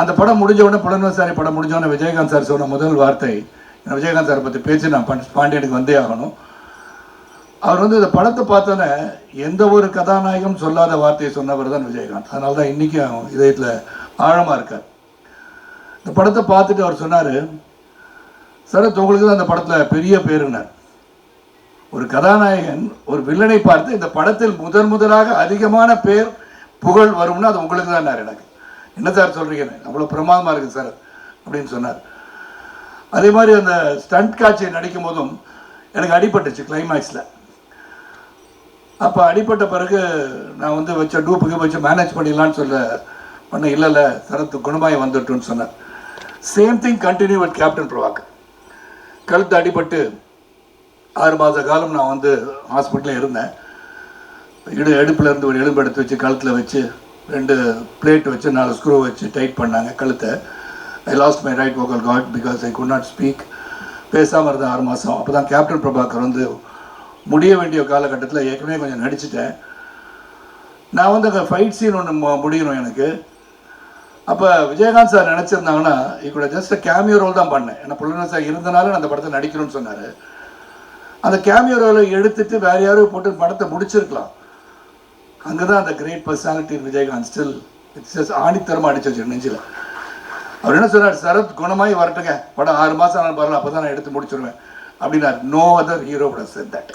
அந்த படம் முடிஞ்ச உடனே புலன்வாசாரி படம் முடிஞ்ச உடனே விஜயகாந்த் சார் சொன்ன முதல் வார்த்தை, விஜயகாந்த் சாரை பற்றி பேச்சு நான் பாண்டியனுக்கு வந்தே ஆகணும். அவர் வந்து இந்த படத்தை பார்த்தோன்னே எந்த ஒரு கதாநாயகம் சொல்லாத வார்த்தையை சொன்னவர் தான் விஜயகாந்த். அதனால தான் இன்றைக்கும் இதயத்தில் ஆழமாக இருக்கார். இந்த படத்தை பார்த்துட்டு அவர் சொன்னார், சரத் உங்களுக்கு தான் அந்த படத்தில் பெரிய பேருன்னார். ஒரு கதாநாயகன் ஒரு வில்லனை பார்த்து இந்த படத்தில் முதலாக அதிகமான பேர் புகழ் வரும்னா அது உங்களுக்கு தான். எனக்கு என்ன சார் சொல்கிறீங்க, அவ்வளோ பிரமாதமாக இருக்குது சார் அப்படின்னு சொன்னார். அதே மாதிரி அந்த ஸ்டண்ட் காட்சியை நடிக்கும் போதும் எனக்கு அடிபட்டுச்சு கிளைமேக்ஸில். அப்போ அடிப்பட்ட பிறகு நான் வந்து வச்ச டூப்புக்கு வச்சு மேனேஜ் பண்ணிடலான்னு பண்ண இல்லை சரத்து குணமாய் வந்துட்டுன்னு சொன்னார். Same thing continue with captain Prabhakar. கழுத்து அடிபட்டு 6 மாத காலம் நான் வந்து ஹாஸ்பிட்டலில் இருந்தேன். எடுப்பில் இருந்து ஒரு எலும்பு எடுத்து வச்சு கழுத்தில் வச்சு 2 பிளேட் வச்சு 4 ஸ்க்ரூ வச்சு டைட் பண்ணாங்க கழுத்தை. ஐ last my right vocal card because I could not speak. பேசாமல் இருந்தேன் 6 மாதம். அப்போ தான் கேப்டன் பிரபாகர் வந்து முடிய வேண்டிய காலகட்டத்தில் ஏற்கனவே கொஞ்சம் நடிச்சிட்டேன். நான் வந்து அங்கே ஃபைட் சீன் ஒன்று முடியணும் எனக்கு. அப்போ விஜயகாந்த் சார் நினச்சிருந்தாங்கன்னா கூட ஜஸ்ட் கேமியோ ரோல் தான் பண்ணேன். ஏன்னா புலன்வாசாரி சார் இருந்தனால நான் அந்த படத்தை நடிக்கணும்னு சொன்னார். அந்த கேமியோ ரோலை எடுத்துட்டு வேறு யாரும் போட்டு படத்தை முடிச்சிருக்கலாம். அங்கே தான் அந்த great personality Vijayakanth still it's ஆணித்தரமாக அடிச்சு வச்சு நெஞ்சில். அவர் என்ன சொன்னார், சரத் குணமாய் வரட்டுங்க, படம் 6 மாதம் நான் வரல, அப்போ தான் நான் எடுத்து முடிச்சிடுவேன் அப்படின்னார். No other hero would have said that.